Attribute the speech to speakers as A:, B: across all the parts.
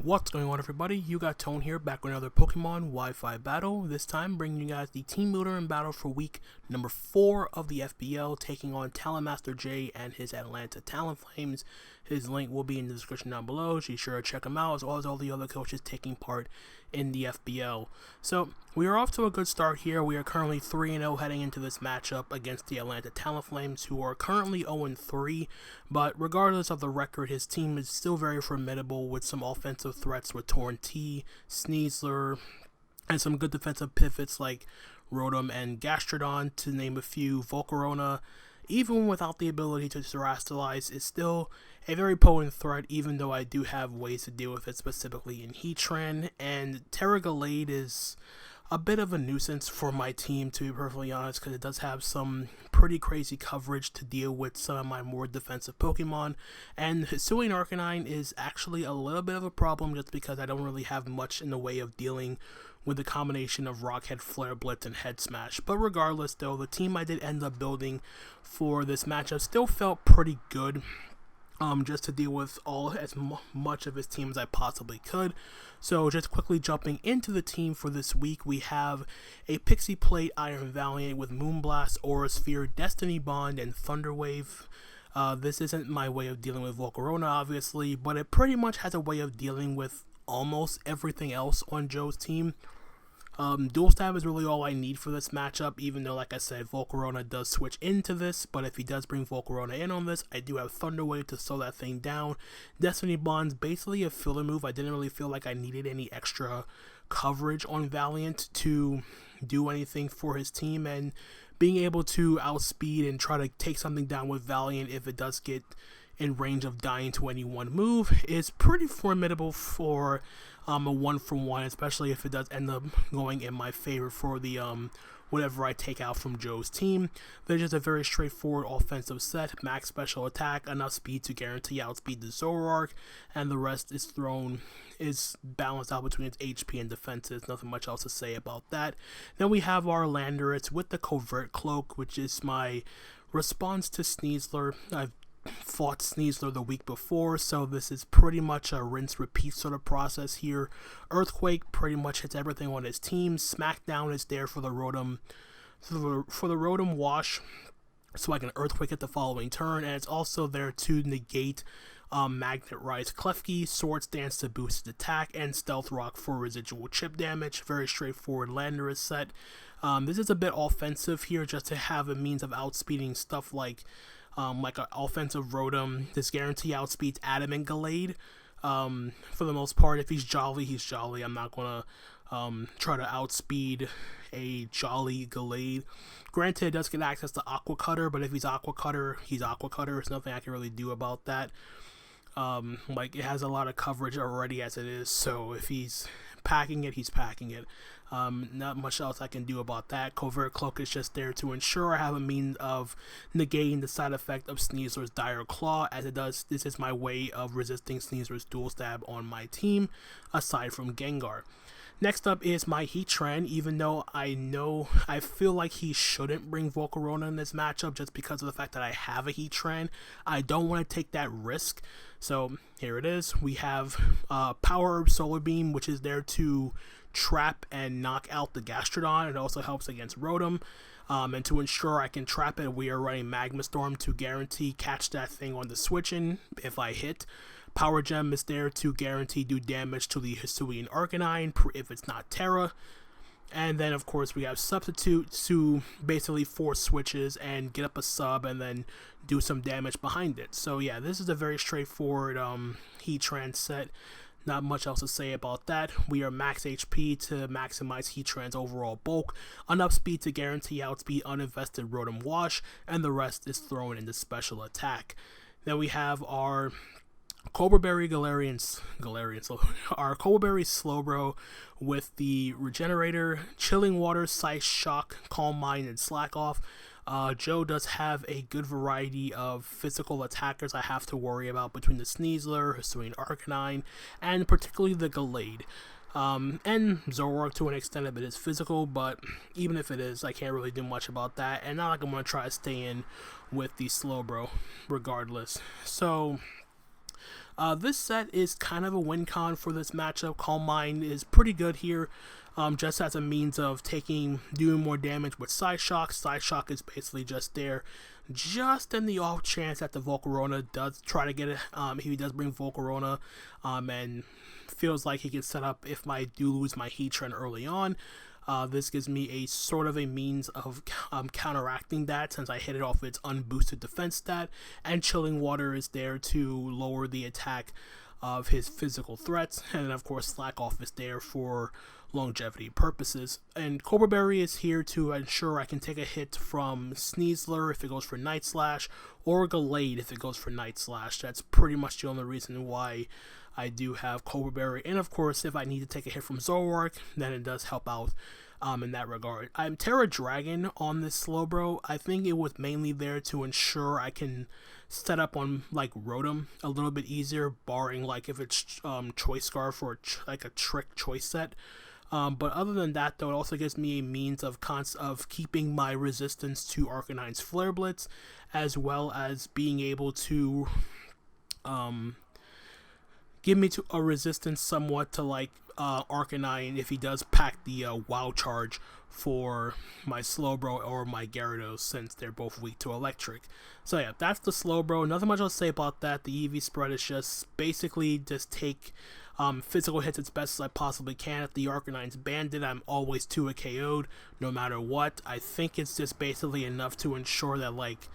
A: What's going on, everybody? You got Tone here, back with another Pokemon Wi-Fi battle. This time bringing you guys the Team Builder in battle for week number 4 of the FBL, taking on TalonMasterJ and his Atlanta Talonflames. His link will be in the description down below, so be sure to check him out, as well as all the other coaches taking part in the FBL. So, we are off to a good start here. We are currently 3-0 heading into this matchup against the Atlanta Talonflames, who are currently 0-3, but regardless of the record, his team is still very formidable with some offensive threats with Torn T, Sneasler, and some good defensive pivots like Rotom and Gastrodon, to name a few. Volcarona, even without the ability to terrestrialize, is still a very potent threat, even though I do have ways to deal with it, specifically in Heatran. And Terragalade is a bit of a nuisance for my team, to be perfectly honest, because it does have some pretty crazy coverage to deal with some of my more defensive Pokemon. And Hisuian Arcanine is actually a little bit of a problem, just because I don't really have much in the way of dealing with the combination of Rockhead, Flare Blitz, and Head Smash. But regardless, though, the team I did end up building for this matchup still felt pretty good. Just to deal with as much of his team as I possibly could. So just quickly jumping into the team for this week, we have a Pixie Plate Iron Valiant with Moonblast, Aura Sphere, Destiny Bond, and Thunderwave. This isn't my way of dealing with Volcarona, obviously, but it pretty much has a way of dealing with almost everything else on Joe's team. Dual Stab is really all I need for this matchup, even though, like I said, Volcarona does switch into this, but if he does bring Volcarona in on this, I do have Thunderwave to slow that thing down. Destiny Bond's basically a filler move. I didn't really feel like I needed any extra coverage on Valiant to do anything for his team, and being able to outspeed and try to take something down with Valiant if it does get in range of dying to any one move is pretty formidable for a 1-for-1, especially if it does end up going in my favor for the whatever I take out from Joe's team. They're just a very straightforward offensive set: max special attack, enough speed to guarantee outspeed the Zoroark, and the rest is balanced out between its HP and defenses. Nothing much else to say about that. Then we have our Landorus with the Covert Cloak, which is my response to Sneasler. I've fought Sneasler the week before, so this is pretty much a rinse-repeat sort of process here. Earthquake pretty much hits everything on his team. Smackdown is there for the Rotom, for the Rotom wash, so I can Earthquake it the following turn, and it's also there to negate Magnet Rise Klefki, Swords Dance to boost its attack, and Stealth Rock for residual chip damage. Very straightforward Landorus set. This is a bit offensive here, just to have a means of outspeeding stuff like an offensive Rotom. This guarantee outspeeds Adamant Gallade. For the most part, if he's jolly, he's jolly. I'm not going to try to outspeed a jolly Gallade. Granted, it does get access to Aqua Cutter, but if he's Aqua Cutter, he's Aqua Cutter. There's nothing I can really do about that. It has a lot of coverage already as it is, so if he's packing it, he's packing it. Not much else I can do about that. Covert Cloak is just there to ensure I have a means of negating the side effect of Sneasler's Dire Claw, as it does. This is my way of resisting Sneasler's Dual Stab on my team, aside from Gengar. Next up is my Heatran, even though I feel like he shouldn't bring Volcarona in this matchup just because of the fact that I have a Heatran. I don't want to take that risk. So here it is. We have Power Herb Solar Beam, which is there to trap and knock out the Gastrodon. It also helps against Rotom. And to ensure I can trap it, we are running Magma Storm to guarantee catch that thing on the switch-in if I hit. Power Gem is there to guarantee do damage to the Hisuian Arcanine if it's not Terra. And then, of course, we have Substitute to basically force switches and get up a sub and then do some damage behind it. So, yeah, this is a very straightforward Heatran set. Not much else to say about that. We are max HP to maximize Heatran's overall bulk, enough speed to guarantee outspeed uninvested Rotom Wash, and the rest is thrown into special attack. Then we have our Cobra Berry our Cobra Berry Slowbro with the Regenerator, Chilling Water, Size Shock, Calm Mind, and Slack Off. Joe does have a good variety of physical attackers I have to worry about between the Sneasler, Hisuian Arcanine, and particularly the Gallade. And Zoroark to an extent if it is physical, but even if it is, I can't really do much about that, and not like I'm going to try to stay in with the Slowbro regardless. So This set is kind of a win con for this matchup. Calm Mind is pretty good here, just as a means of doing more damage with Side Shock. Side Shock is basically just there, just in the off chance that the Volcarona does try to get it. He does bring Volcarona, and feels like he can set up if I do lose my Heatran early on. This gives me a sort of a means of counteracting that, since I hit it off its unboosted defense stat, and Chilling Water is there to lower the attack of his physical threats, and then of course Slack Off is there for longevity purposes. And Cobra Berry is here to ensure I can take a hit from Sneasler if it goes for Night Slash, or Gallade if it goes for Night Slash. That's pretty much the only reason why I do have Cobra Berry. And of course, if I need to take a hit from Zoroark, then it does help out in that regard. I'm Terra Dragon on this Slowbro. I think it was mainly there to ensure I can set up on like Rotom a little bit easier, barring like if it's Choice Scarf or like a Trick Choice set. But other than that, though, it also gives me a means of keeping my resistance to Arcanine's Flare Blitz, as well as being able to give me a resistance somewhat to like Arcanine if he does pack the Wow Charge for my Slowbro or my Gyarados, since they're both weak to Electric. So yeah, that's the Slowbro. Nothing much I'll say about that. The EV spread is just basically just take physical hits as best as I possibly can. If the Arcanine's banded, I'm always 2 KO'd no matter what. I think it's just basically enough to ensure that like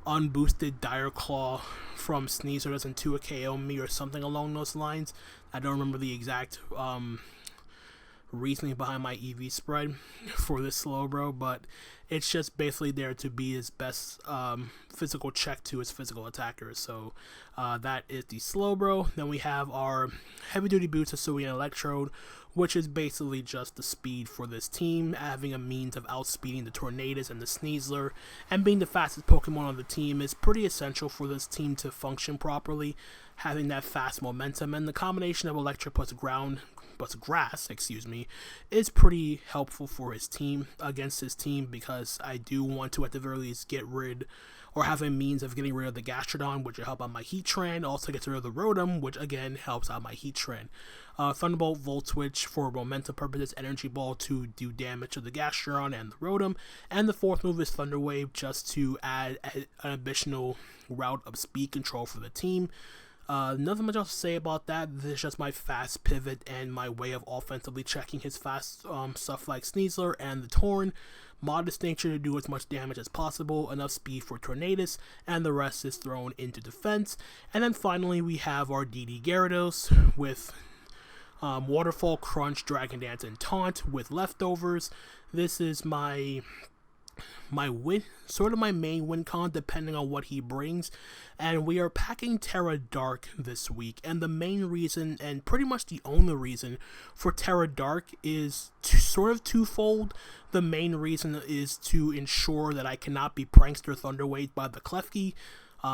A: unboosted Dire Claw from Sneasler doesn't 2 KO me or something along those lines. I don't remember the exact reasoning behind my EV spread for this Slowbro, but it's just basically there to be his best physical check to his physical attackers. So that is the Slowbro. Then we have our Heavy Duty Boots Hisuian Electrode, which is basically just the speed for this team, having a means of outspeeding the Tornadus and the Sneasler, and being the fastest Pokemon on the team is pretty essential for this team to function properly, having that fast momentum, and the combination of Electric plus Grass, is pretty helpful for his team, against his team, because I do want to at the very least get rid or have a means of getting rid of the Gastrodon, which will help out my Heatran. Also gets rid of the Rotom, which again helps out my Heatran. Thunderbolt, Volt Switch for momentum purposes, Energy Ball to do damage to the Gastrodon and the Rotom, and the fourth move is Thunder Wave, just to add an additional route of speed control for the team. Nothing much else to say about that. This is just my fast pivot and my way of offensively checking his fast stuff like Sneasler and the Torn. Modest nature to do as much damage as possible, enough speed for Tornadus, and the rest is thrown into defense. And then finally we have our DD Gyarados with Waterfall, Crunch, Dragon Dance, and Taunt with leftovers. This is my win, sort of my main win con, depending on what he brings. And we are packing Terra Dark this week, and the main reason, and pretty much the only reason for Terra Dark, is sort of twofold. The main reason is to ensure that I cannot be Prankster Thunderwave by the Klefki,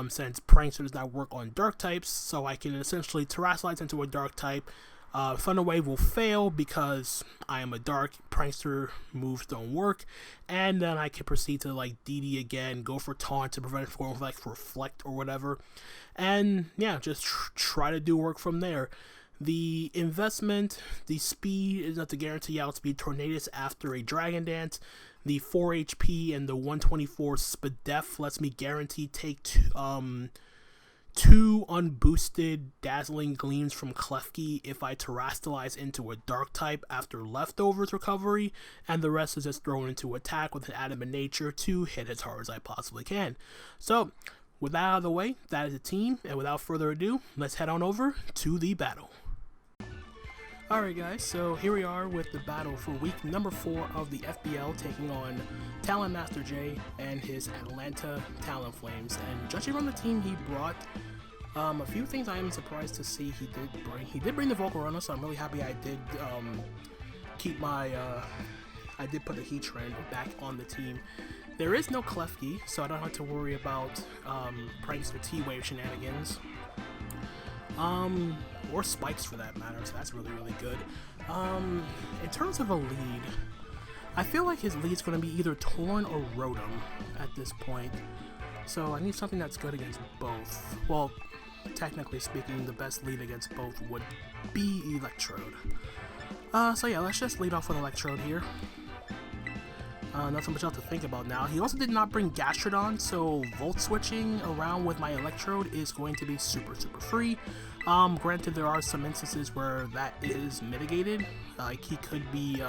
A: since Prankster does not work on dark types, so I can essentially Terrasilize into a dark type. Thunder Wave will fail because I am a dark, Prankster moves don't work, and then I can proceed to like DD again, go for Taunt to prevent it from like Reflect or whatever, and yeah, just try to do work from there. The investment, the speed is not to guarantee outspeed Tornadus after a Dragon Dance. The 4 HP and the 124 Spadef lets me guarantee take two unboosted Dazzling Gleams from Klefki if I Terrastalize into a Dark type after Leftovers recovery, and the rest is just thrown into attack with an Adamant Nature to hit as hard as I possibly can. So, with that out of the way, that is the team, and without further ado, let's head on over to the battle. Alright guys, so here we are with the battle for week number 4 of the FBL, taking on TalonMasterJ and his Atlanta Talonflames. And judging from the team he brought, a few things I am surprised to see he did bring. He did bring the Volcarona, so I'm really happy I did keep my, I did put the Heatran back on the team. There is no Klefki, so I don't have to worry about Prankster T-Wave shenanigans. Or spikes for that matter, so that's really, really good. In terms of a lead, I feel like his lead's going to be either Torn or Rotom at this point. So I need something that's good against both. Well, technically speaking, the best lead against both would be Electrode. So yeah, let's just lead off with Electrode here. Nothing much else to think about now. He also did not bring Gastrodon, so Volt switching around with my Electrode is going to be super free. Granted, there are some instances where that is mitigated. Like, he could be,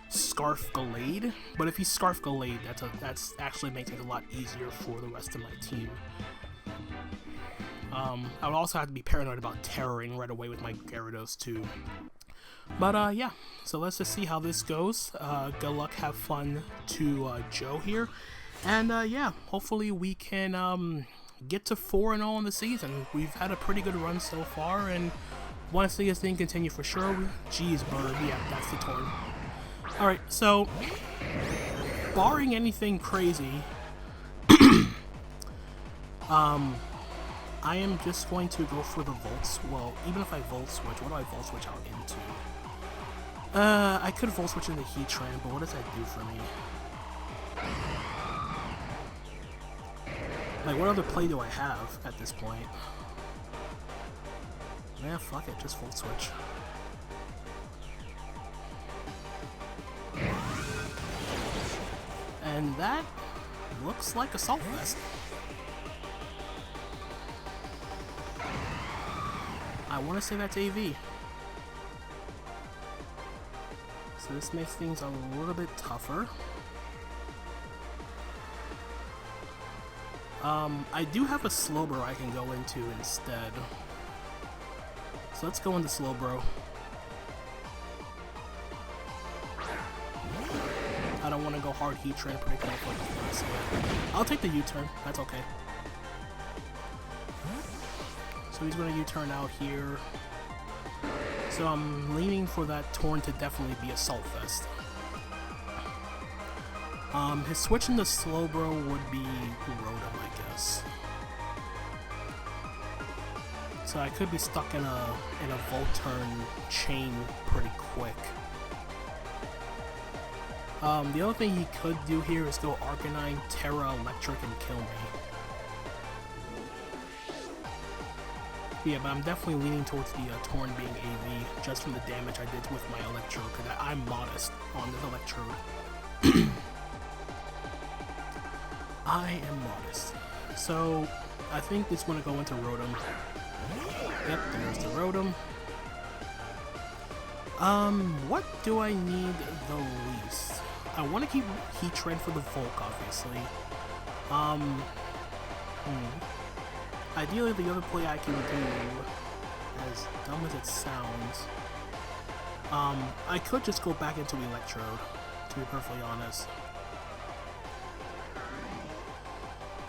A: Scarf Gallade, but if he's Scarf Gallade, that's actually makes it a lot easier for the rest of my team. I would also have to be paranoid about terroring right away with my Gyarados too. But yeah, so let's just see how this goes. Good luck, have fun to Joe here, and yeah, hopefully we can get to 4-0 in the season. We've had a pretty good run so far, and want to see this thing continue for sure. Jeez, bird, yeah, that's the Torn. Alright, so, barring anything crazy, I am just going to go for the Volts. Well, even if I Volt Switch, what do I Volt Switch out into? I could Volt Switch into Heatran, but what does that do for me? Like, what other play do I have at this point? Yeah, fuck it, just Volt Switch. And that looks like Assault Vest. I want to say that's AV. So this makes things a little bit tougher. I do have a Slowbro I can go into instead. So let's go into Slowbro. I don't want to go hard Heatran, particularly for the I'll take the U-turn, that's okay. So he's going to U-turn out here. So I'm leaning for that Torn to definitely be Assault Vest. His switch into Slowbro would be Rotom, I guess. So I could be stuck in a Volturn chain pretty quick. The other thing he could do here is go Arcanine, Terra, Electric, and kill me. Yeah, but I'm definitely leaning towards the Torn being AV, just from the damage I did with my Electrode, because I'm modest on this Electrode. I am modest. So, I think it's going to go into Rotom. Yep, there's the Rotom. What do I need the least? I want to keep Heatran for the Volk, obviously. Ideally, the other play I can do, as dumb as it sounds, I could just go back into Electrode, to be perfectly honest.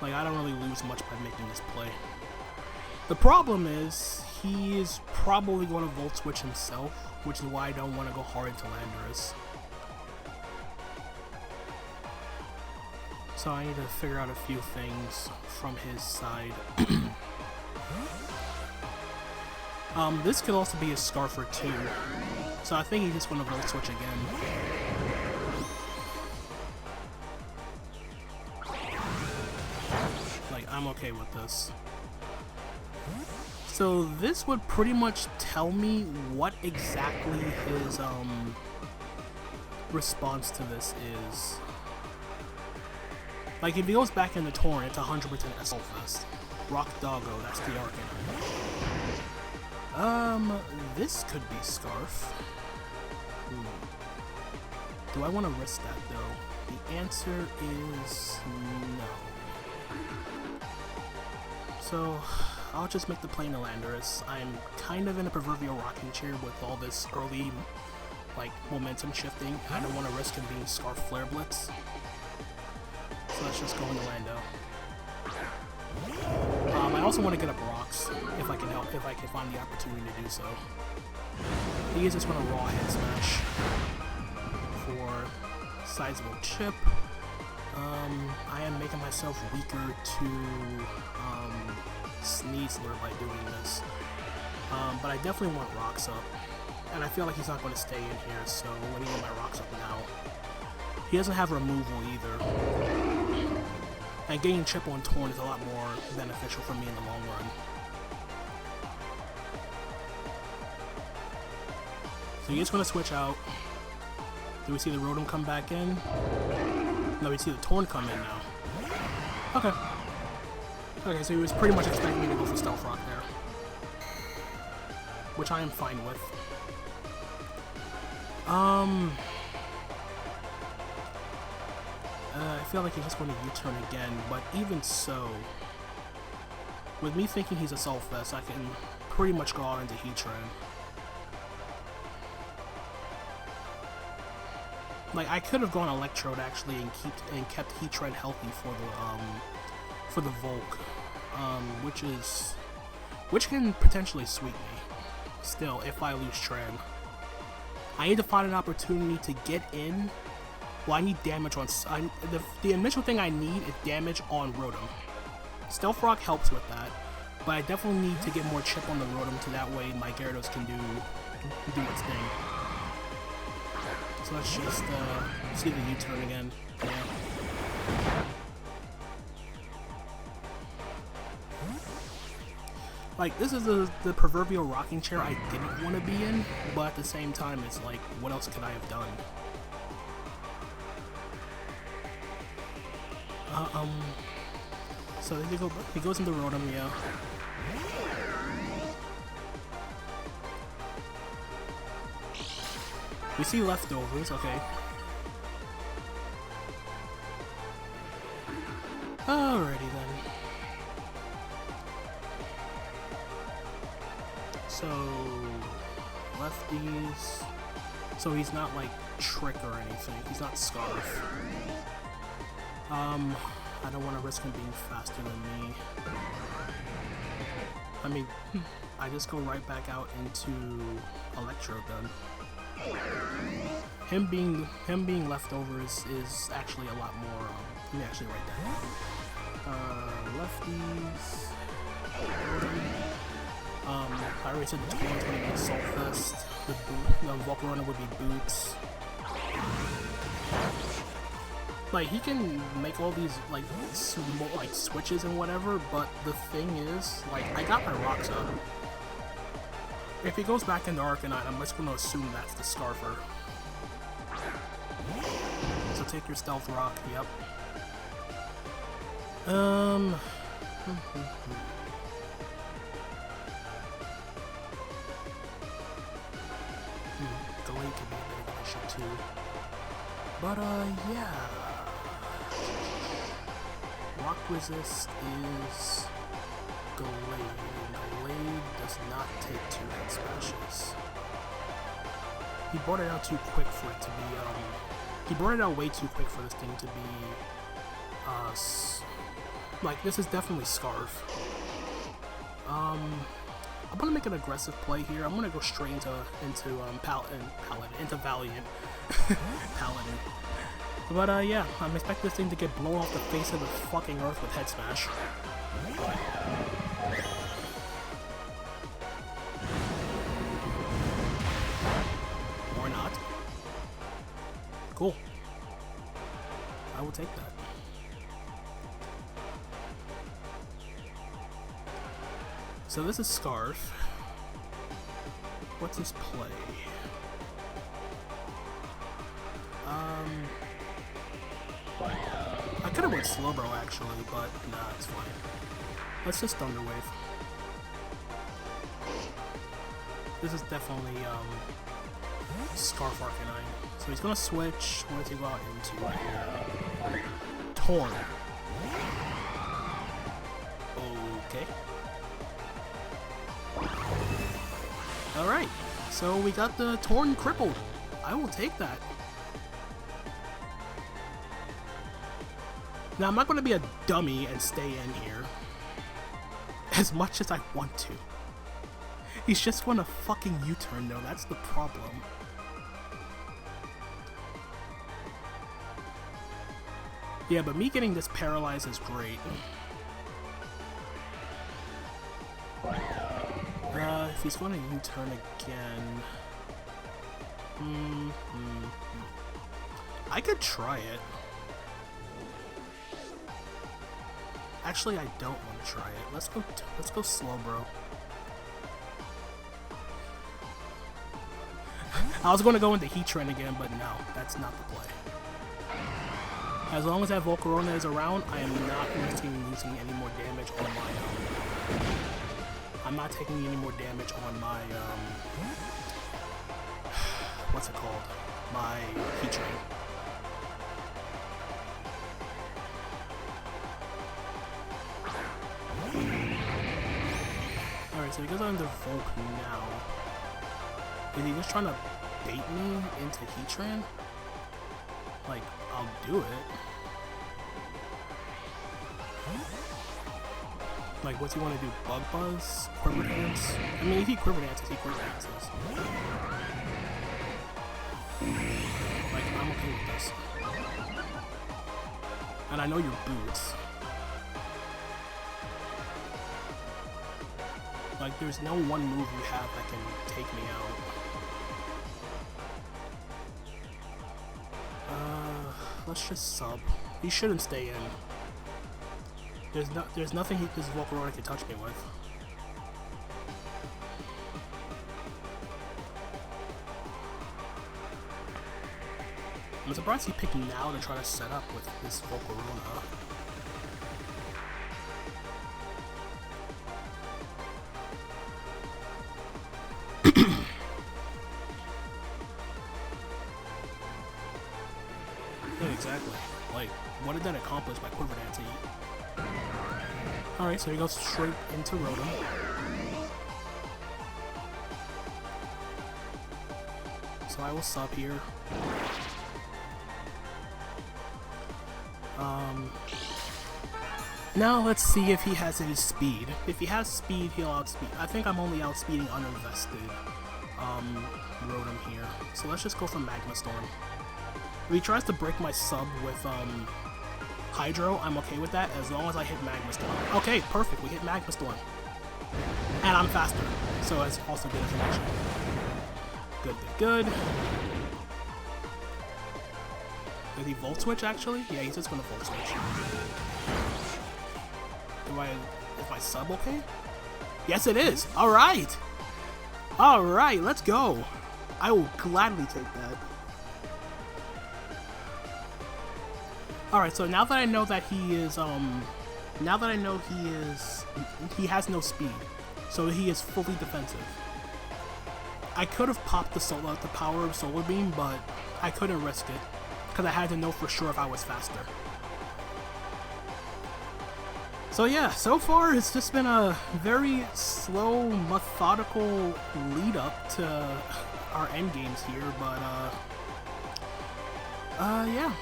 A: Like, I don't really lose much by making this play. The problem is, he is probably going to Volt Switch himself, which is why I don't want to go hard into Landorus. So I need to figure out a few things from his side. This could also be a Scarfer too. So I think he's just going to Volt Switch again. Like, I'm okay with this. So this would pretty much tell me what exactly his response to this is. Like, if he goes back in the Torn, it's 100% Assault Vest. Rock Doggo, that's the Arcanine. This could be Scarf. Do I want to risk that, though? The answer is no. So, I'll just make the play into Landorus. I'm kind of in a proverbial rocking chair with all this early, like, momentum shifting. I don't want to risk him being Scarf Flare Blitz. So let's just go into Lando. I also want to get up rocks if I can find the opportunity to do so. He is just going to raw head smash for sizable chip. I am making myself weaker to Sneasler by doing this. But I definitely want rocks up. And I feel like he's not going to stay in here, so let me get my rocks up now. He doesn't have removal either. And getting chip on Torn is a lot more beneficial for me in the long run. So he's gonna switch out. Do we see the Rotom come back in? No, we see the Torn come in now. Okay. Okay, so he was pretty much expecting me to go for Stealth Rock there. Which I am fine with. I feel like he's just going to U-turn again, but even so, with me thinking he's a Assault Vest, I can pretty much go out into Heatran. Like, I could have gone Electrode actually and kept Heatran healthy for the Volk, which can potentially sweep me. Still, if I lose Tran, I need to find an opportunity to get in. Well, I need damage on. The initial thing I need is damage on Rotom. Stealth Rock helps with that, but I definitely need to get more chip on the Rotom, so that way my Gyarados can do its thing. So let's just see the U-turn again. Yeah. Like, this is the proverbial rocking chair I didn't want to be in, but at the same time, it's like, what else could I have done? So he goes into Rotom, yeah. We see leftovers, okay. Alrighty then. So, lefties. So he's not like Trick or anything. He's not Scarf. I don't want to risk him being faster than me. I mean, I just go right back out into Electrode then. Him being leftovers is actually a lot more. Let me actually write that down. Lefties. I already said the 20's gonna be Assault Vest. The Volcarona would be Boots. Like, he can make all these like switches and whatever, but the thing is, like, I got my rocks up. If he goes back into Arcanine, I'm just gonna assume that's the Scarfer. So take your Stealth Rock, yep. Delayed could be a bit of an issue too. But yeah. Rock Resist is Delayed. Delayed does not take 2 hit smashes. He brought it out too quick for it to be, he brought it out way too quick for this thing to be, like, this is definitely Scarf. I'm gonna make an aggressive play here. I'm gonna go straight into Valiant. Paladin. But yeah, I'm expecting this thing to get blown off the face of the fucking earth with Head Smash. Or not. Cool. I will take that. So this is Scarf. What's his play? I could have went Slowbro actually, but nah, it's fine. Let's just Thunder Wave. This is definitely Scarf Arcanine. So he's gonna switch. What does he go out into? Torn. Okay. Alright, so we got the Torn crippled. I will take that. Now, I'm not going to be a dummy and stay in here as much as I want to. He's just going to fucking U-turn though, that's the problem. Yeah, but me getting this paralyzed is great. If he's going to U-turn again... I could try it. Actually, I don't want to try it. Let's go Slowbro. I was going to go into Heatran again, but no, that's not the play. As long as that Volcarona is around, I am not risking losing any more damage on my I'm not taking any more damage on my what's it called? My Heatran. Alright, so he goes on the Volk now. Is he just trying to bait me into Heatran? Like, I'll do it. Like, what's he want to do? Bug Buzz? Quiver Dance? I mean, if he Quiver Dances, he Quiver Dances. Like, I'm okay with this. And I know your boots. Like, there's no one move you have that can take me out. Let's just sub. He shouldn't stay in. There's nothing this Volcarona can touch me with. I'm surprised he picked now to try to set up with this Volcarona. Yeah, exactly. Like, what did that accomplish by Quiver Dancing? Alright, so he goes straight into Rotom. So I will sub here. Now let's see if he has any speed. If he has speed, he'll outspeed. I think I'm only outspeeding uninvested Rotom here. So let's just go for Magma Storm. If he tries to break my sub with Hydro, I'm okay with that as long as I hit Magma Storm. Okay, perfect, we hit Magma Storm. And I'm faster, so that's also good information. Good, good, good. Did he Volt Switch actually? Yeah, he's just gonna Volt Switch. Is my sub okay? Yes, it is! Alright! Alright, let's go! I will gladly take that. Alright, so now that I know that he is, now that I know he has no speed, so he is fully defensive. I could have popped the power of Solar Beam, but I couldn't risk it, because I had to know for sure if I was faster. So yeah, so far it's just been a very slow, methodical lead up to our endgames here, but yeah.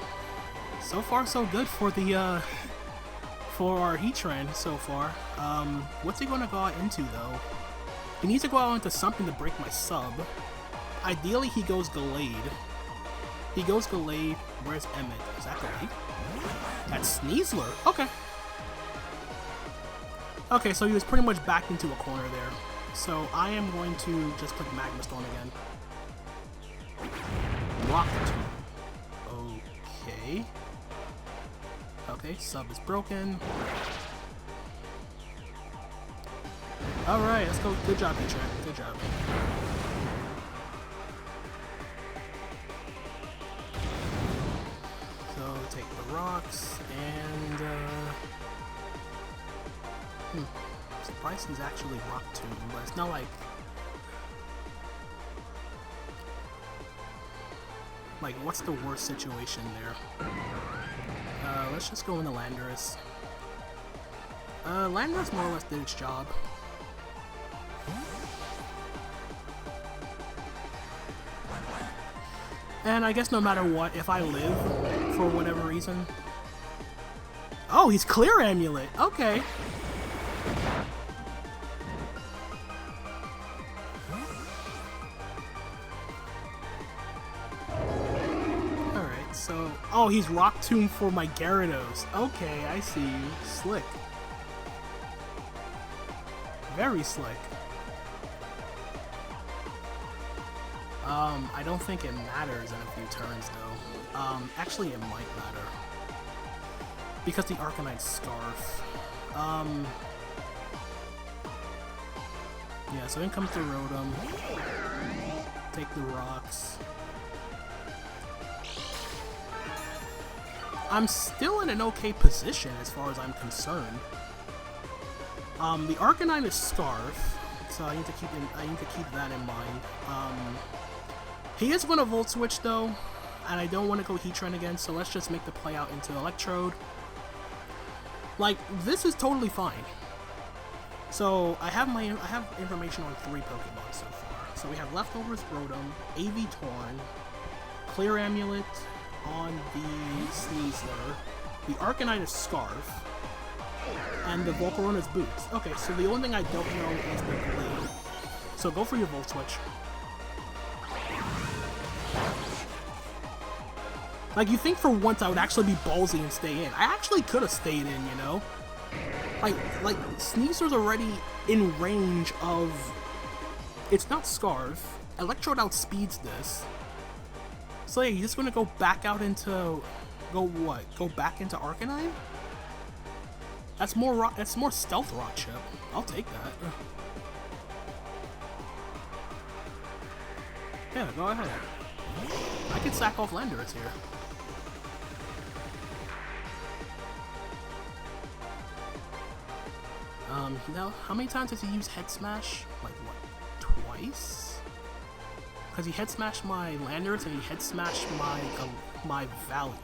A: So far so good for the for our Heatran so far. What's he gonna go out into though? He needs to go out into something to break my sub. Ideally he goes Gallade. He goes Gallade. Where's Emmett? Is that Gallade? That's Sneasler. Okay. Okay, so he was pretty much backed into a corner there. So I am going to just click Magma Storm again. Rock Tomb. Okay. Okay, sub is broken. Alright, let's go. Good job, Heatran. Good job. So, take the rocks, and, I'm surprised he's actually Rock Tomb, but it's not like... Like, what's the worst situation there? Let's just go into Landorus. Landorus more or less did its job. And I guess no matter what, if I live, for whatever reason... Oh, he's Clear Amulet! Okay! Alright, so... Oh, he's Rock Tomb for my Gyarados. Okay, I see you. Slick. Very slick. I don't think it matters in a few turns, though. Actually, it might matter. Because the Arcanine Scarf. Yeah, so in comes the Rotom. Take take the rocks. I'm still in an okay position as far as I'm concerned. The Arcanine is Scarf, so I need to keep that in mind. He is going to Volt Switch though, and I don't want to go Heatran again, so let's just make the play out into Electrode. Like, this is totally fine. So I have information on 3 Pokemon so far. So we have Leftovers Rotom, AV Torn, Clear Amulet on the Sneasler, the Arcanine is Scarf, and the Volcarona's Boots. Okay, so the only thing I don't know is the Blade. So go for your Volt Switch. Like, you think for once I would actually be ballsy and stay in. I actually could have stayed in, you know? Like Sneaser's already in range of... It's not Scarf. Electrode outspeeds this. So yeah, you're just gonna go back out into... Go what? Go back into Arcanine? That's more Stealth Rock Chip. I'll take that. Yeah, go ahead. I can sack off Landorus here. Now, how many times has he used Head Smash? Like, what, twice? Because he Head Smashed my Landorus and he Head Smashed my Valiant.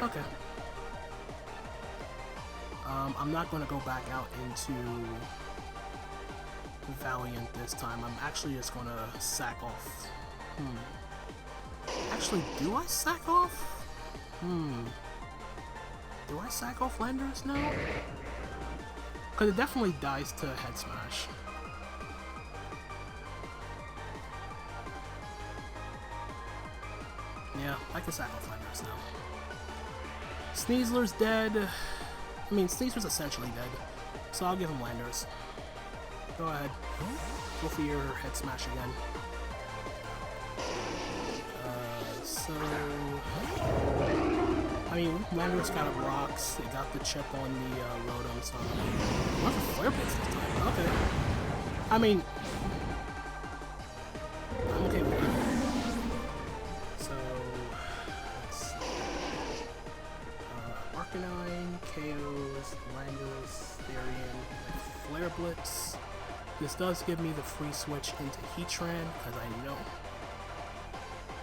A: Okay. I'm not going to go back out into Valiant this time. I'm actually just going to sack off. Actually, do I sack off? Do I sack off Landorus now? Because it definitely dies to Head Smash. Yeah, I can sack off Landorus now. Sneasler's dead. I mean, Sneasler's essentially dead. So I'll give him Landorus. Go ahead. Go for your Head Smash again. I mean, Landorus got rocks. It got the chip on the Rotom, so I'm not for Flare Blitz this time. Okay. I mean, I'm okay with that. So, let's see. Arcanine, KOs, Landorus, Therian, Flare Blitz. This does give me the free switch into Heatran, because I know.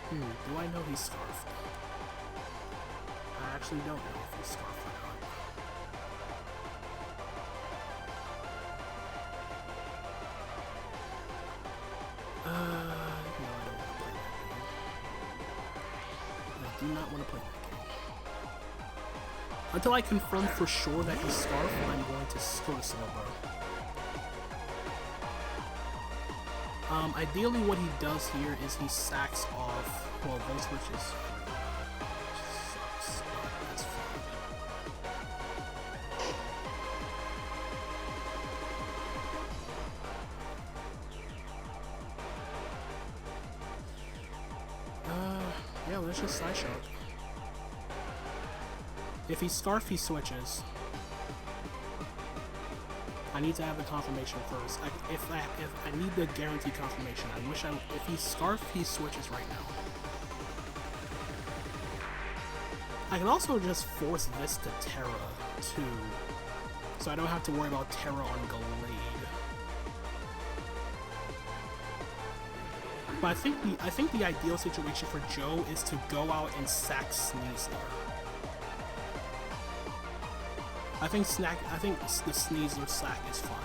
A: Do I know he's Scarfed? I actually don't know if he's Scarfed or not. No, I don't want to play that game. I do not want to play that game. Until I confirm for sure that he's Scarfed, I'm going to go to Silver. Ideally what he does here is he sacks off, well, Volt Switch is sucks, but that's fine. Yeah, let's just Side Shock. If he's Scarf, he switches. I need to have the confirmation first. If I need the guaranteed confirmation, if he's Scarf, he switches right now. I can also just force this to Terra too, so I don't have to worry about Terra on Gallade. But I think the ideal situation for Joe is to go out and sack Sneasler. I think the Sneasler sack is fine.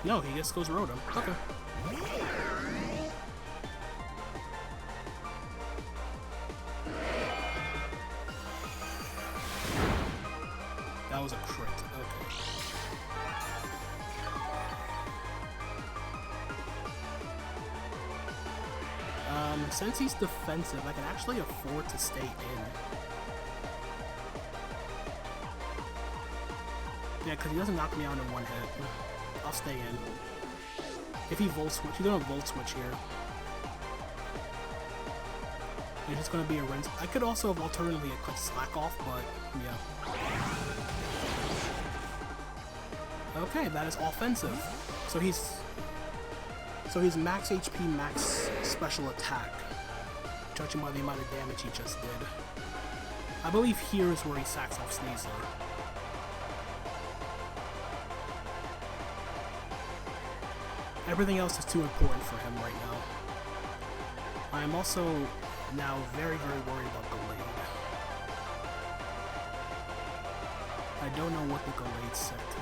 A: No, he just goes Rotom. Okay. That was a crit. Okay. Since he's defensive, I can actually afford to stay in. Yeah, because he doesn't knock me out in one hit. I'll stay in. If he Volt Switch, he's gonna Volt Switch here. It's just gonna be a rinse. I could also have alternatively a quick Slack Off, but yeah. Okay, that is offensive. So he's max HP, max special attack, judging by the amount of damage he just did. I believe here is where he sacks off Sneasler. Everything else is too important for him right now. I am also now very, very worried about Gallade. I don't know what the Gallade set could be.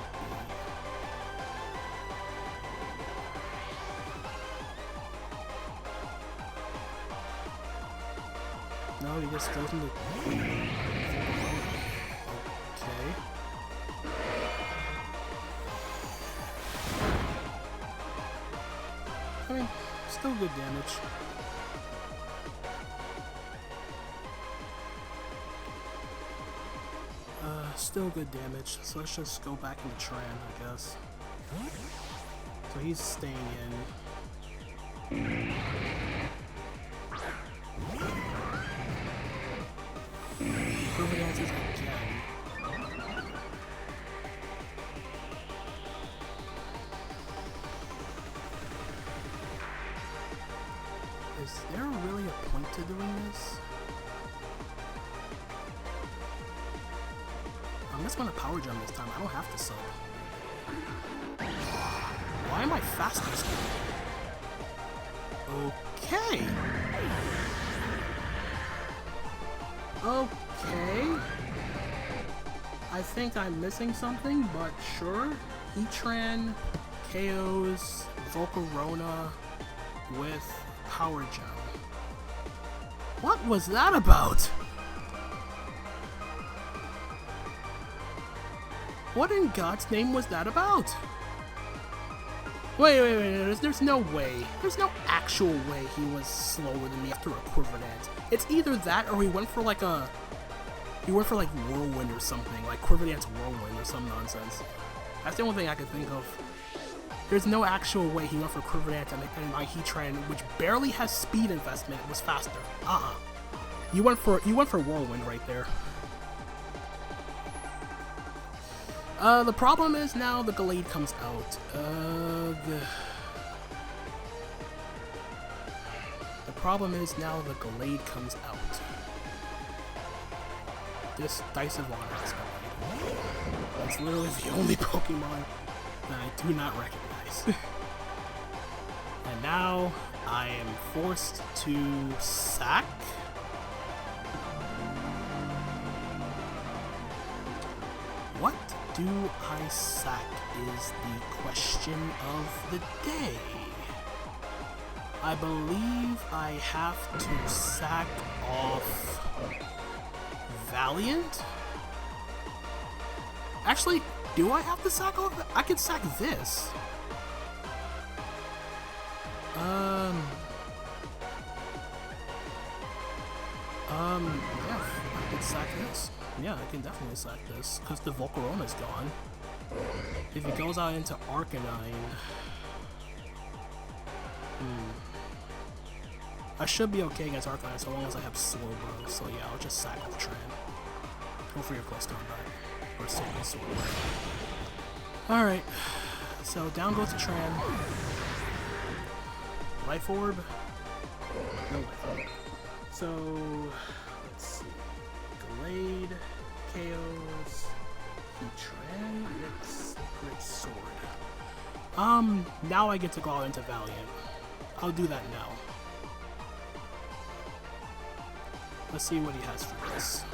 A: No, he just goes into... Okay. I mean, still good damage. Still good damage. So let's just go back into Tran, I guess. So he's staying in. Providences again. Is there really a point to doing this? I'm just gonna power jump this time. I don't have to sub. Why am I fastest? Okay. Okay. I think I'm missing something, but sure. Heatran KOs Volcarona with Power Gem. What was that about? What in God's name was that about? Wait, there's no way. There's no actual way he was slower than me after a Quiver Dance. It's either that or he went for like Whirlwind or something, like Quiver Dance Whirlwind or some nonsense. That's the only thing I could think of. There's no actual way he went for Quiver Dance and my Heatran, which barely has speed investment, was faster. You went for Whirlwind right there. The problem is now the Gallade comes out. The problem is now the Gallade comes out. This Dicevon has Gallade. It's literally the only Pokemon that I do not recognize. And now I am forced to sack. What do I sack is the question of the day. I believe I have to sack off Valiant. Actually, do I have to sack off? I could sack this. Yeah, I could sack this. Yeah, I can definitely sack this, because the Volcarona's gone. If he goes out into Arcanine... I should be okay against Arcanine so long as I have Slowbro, so yeah, I'll just sack off Tran. Go for your close combat. Or Sacred Sword. Alright, so down goes to Tran. Life Orb? No Life Orb. So, let's see. Gallade, KOs, Heatran, with Sacred Sword. Now I get to go out into Valiant. I'll do that now. Let's see what he has for this.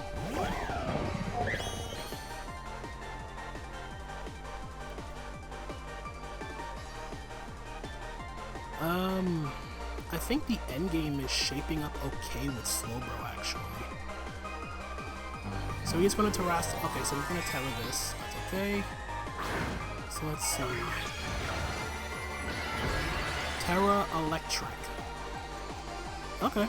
A: I think the endgame is shaping up okay with Slowbro, actually. So he's going to Terras. Okay, so he's going to Terra this. That's okay. So let's see. Terra Electric. Okay.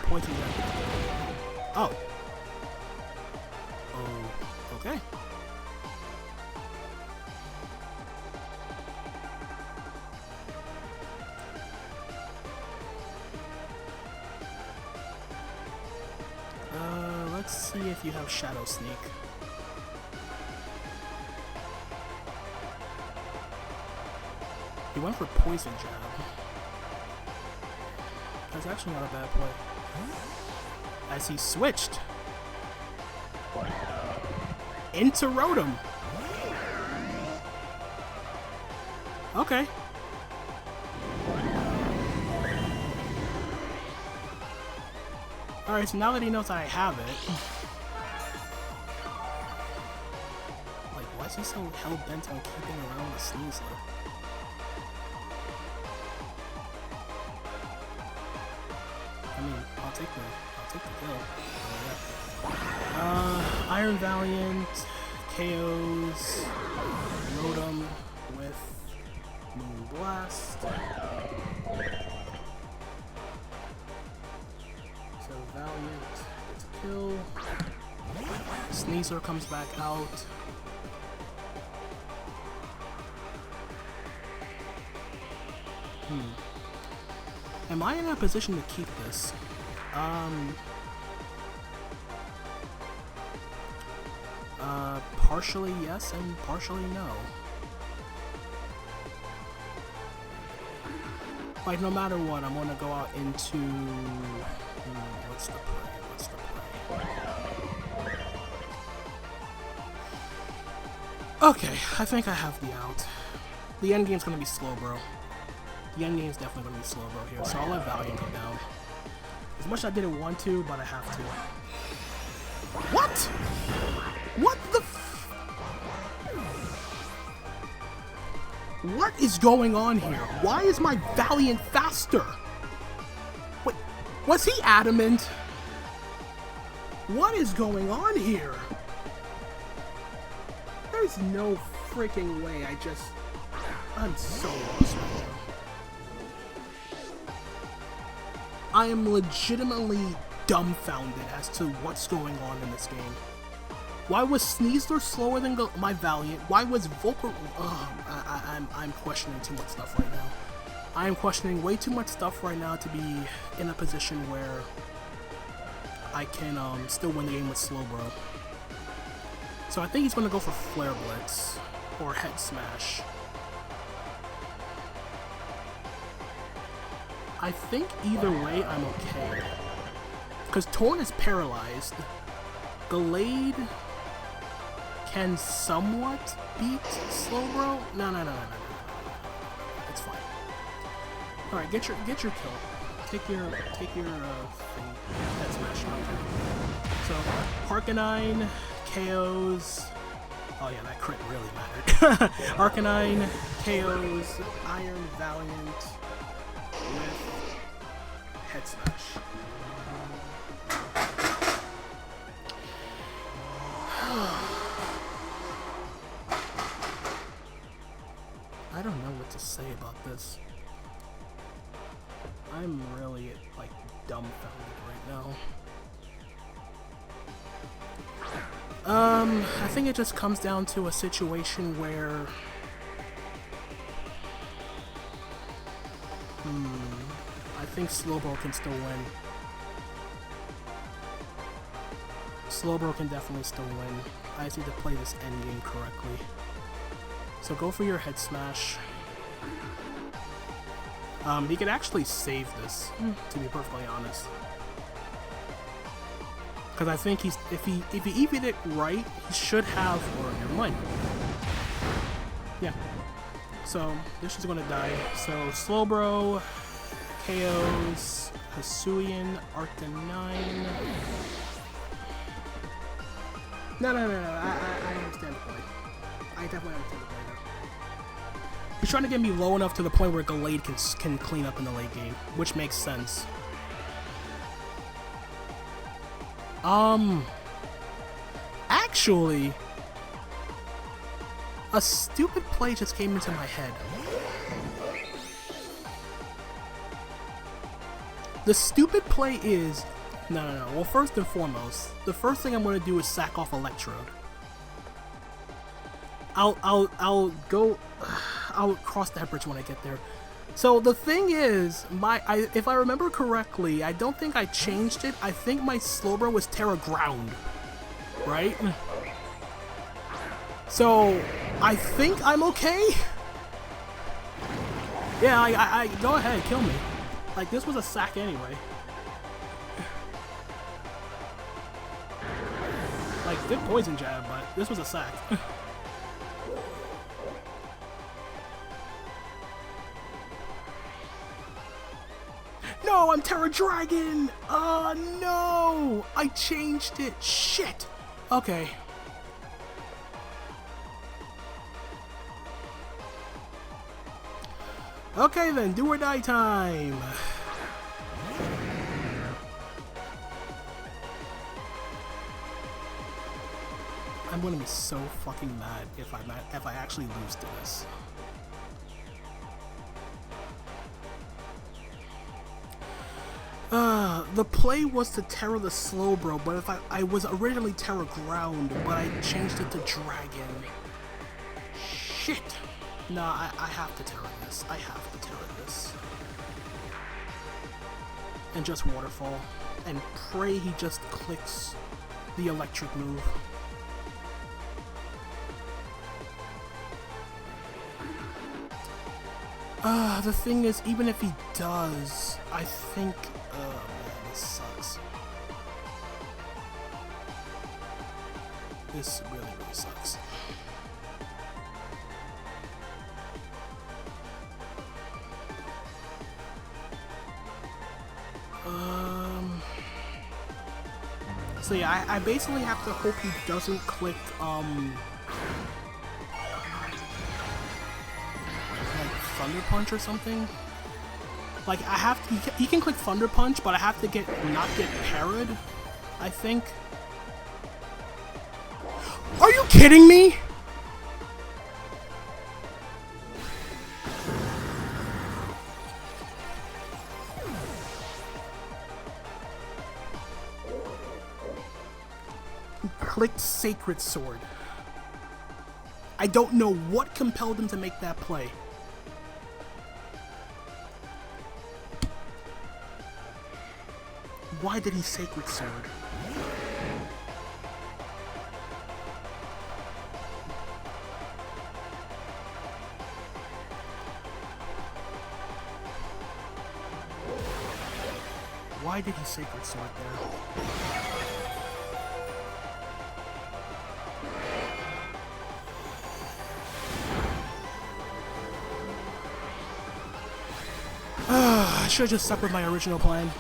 A: Pointing down. Oh. Oh. Okay. Let's see if you have Shadow Sneak. He went for Poison Jab. That's actually not a bad play. As he switched into Rotom. Okay. Alright, so now that he knows I have it... Like, why is he so hell-bent on keeping around the Sneasler? I mean, I'll take the kill. Oh, yeah. Iron Valiant, KOs, Rotom with Moon Blast. So Valiant gets a kill. Sneasler comes back out. Am I in a position to keep this? Partially yes and partially no. Like, no matter what, I'm gonna go out into... what's the play? What's the play? Okay, I think I have the out. The end game's gonna be slow, bro. The end game's definitely gonna be slow, bro, here, so I'll let Valiant go down. As much as I didn't want to, but I have to. What? What the f... What is going on here? Why is my Valiant faster? Wait, was he adamant? What is going on here? There's no freaking way. I'm so lost right now. I am legitimately dumbfounded as to what's going on in this game. Why was Sneasler slower than my Valiant? Why was Volcar... I'm questioning too much stuff right now. I am questioning way too much stuff right now to be in a position where I can still win the game with Slowbro. So I think he's going to go for Flare Blitz or Head Smash. I think either way I'm okay. Because Torn is paralyzed. Gallade can somewhat beat Slowbro. No. It's fine. Alright, get your kill. Take your thing. Head Smash. So Arcanine, KOs. Oh yeah, that crit really mattered. Arcanine, KOs, Iron Valiant with Head Smash. I don't know what to say about this. I'm really, like, dumbfounded right now. I think it just comes down to a situation where... I think Slowbro can still win. Slowbro can definitely still win. I just need to play this endgame correctly. So go for your Head Smash. He could actually save this, to be perfectly honest. Because I think if he EV'd it right, he should have, or never mind. Yeah. So this is gonna die. So Slowbro, KOs, Hisuian, Arcanine. No. I understand the play. I definitely understand the play now. He's trying to get me low enough to the point where Gallade can clean up in the late game, which makes sense. Actually, a stupid play just came into my head. The stupid play is... No. Well, first and foremost, the first thing I'm going to do is sack off Electrode. I'll cross that bridge when I get there. So the thing is, if I remember correctly, I don't think I changed it. I think my Slowbro was Terra Ground, right? So I think I'm okay. Yeah, I go ahead, kill me. Like, this was a sack anyway. Like, good poison jab, but this was a sack. No, I'm Terra Dragon! Oh, no! I changed it! Shit! Okay. Okay then, do or die time! I'm gonna be so fucking mad if I actually lose to this. The play was to Terra the Slowbro, but if I was originally Terra Ground, but I changed it to Dragon. Shit! Nah, I have to Terra this. I have to Terra this. And just Waterfall. And pray he just clicks the electric move. The thing is, even if he does, I think... man, this sucks. This really, really sucks. So yeah, I basically have to hope he doesn't click, Thunder Punch or something. Like, I have to, he can click Thunder Punch, but I have to not get parried, I think. Are you kidding me? He clicked Sacred Sword. I don't know what compelled him to make that play. Why did he Sacred Sword? Why did he Sacred Sword there? I should have just stuck with my original plan.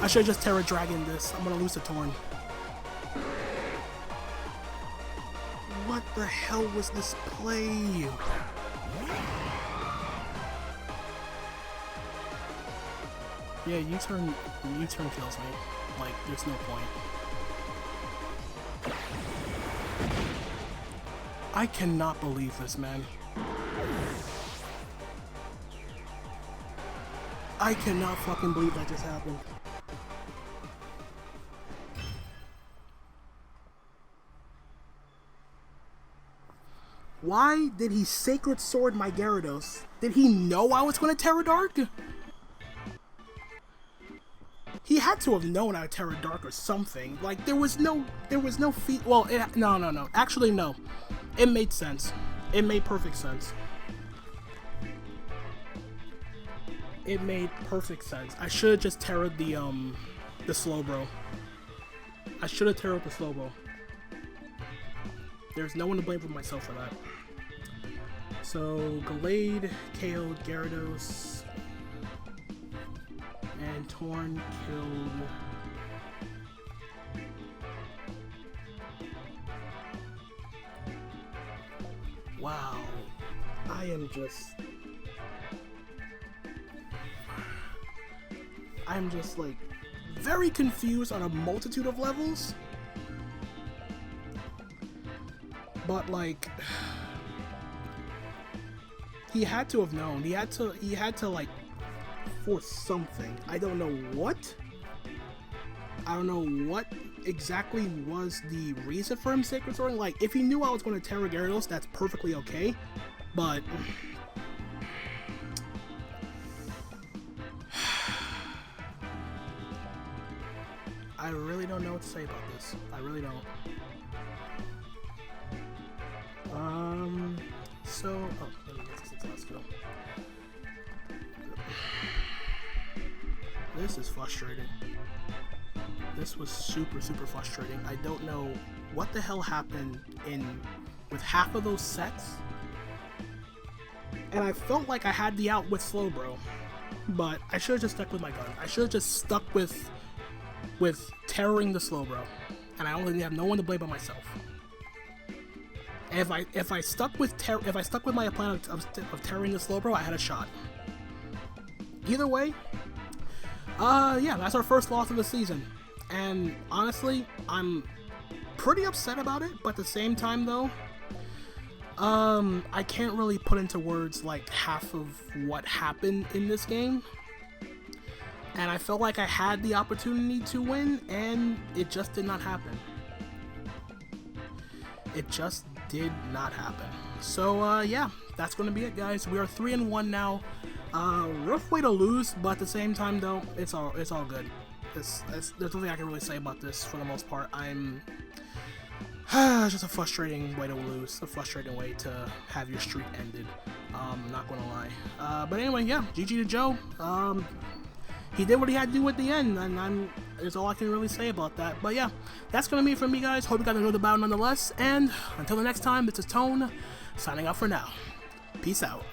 A: I should have just Terra Dragon this. I'm gonna lose to Torn. What the hell was this play? Yeah, U-turn kills me. Like, there's no point. I cannot believe this, man. I cannot fucking believe that just happened. Why did he Sacred Sword my Gyarados? Did he know I was going to Terra Dark? He had to have known I would Terra Dark or something. Like, there was no feat. Well, no. Actually, no. It made sense. It made perfect sense. It made perfect sense. I should have just Terra'd the Slowbro. I should have Terra'd the Slowbro. There's no one to blame for myself for that. So, Gallade KO'd Gyarados. And Torn killed... Wow. I am just like very confused on a multitude of levels. But like he had to have known. He had to like force something. I don't know what. I don't know what exactly was the reason for him Sacred Swording. Like, if he knew I was going to Terra Gyarados, that's perfectly okay. But I really don't know what to say about this. I really don't. So, oh, let me get this. Let's go. This is frustrating. This was super frustrating. I don't know what the hell happened with half of those sets. And I felt like I had the out with Slowbro. But I should have just stuck with my gun. I should have just stuck with terroring the Slowbro. And I only have no one to blame but myself. And if I stuck with my plan of terroring the Slowbro, I had a shot. Either way, yeah, that's our first loss of the season. And honestly, I'm pretty upset about it, but at the same time though, I can't really put into words like half of what happened in this game. And I felt like I had the opportunity to win, and it just did not happen. It just did not happen. So, yeah, that's going to be it, guys. We are 3-1 now. Rough way to lose, but at the same time, though, it's all good. There's nothing I can really say about this for the most part. It's just a frustrating way to lose, a frustrating way to have your streak ended. Not gonna lie. But anyway, yeah, GG to Joe. He did what he had to do at the end, and that's all I can really say about that. But yeah, that's gonna be it from me, guys. Hope you guys enjoyed the battle nonetheless. And until the next time, this is Tone, signing out for now. Peace out.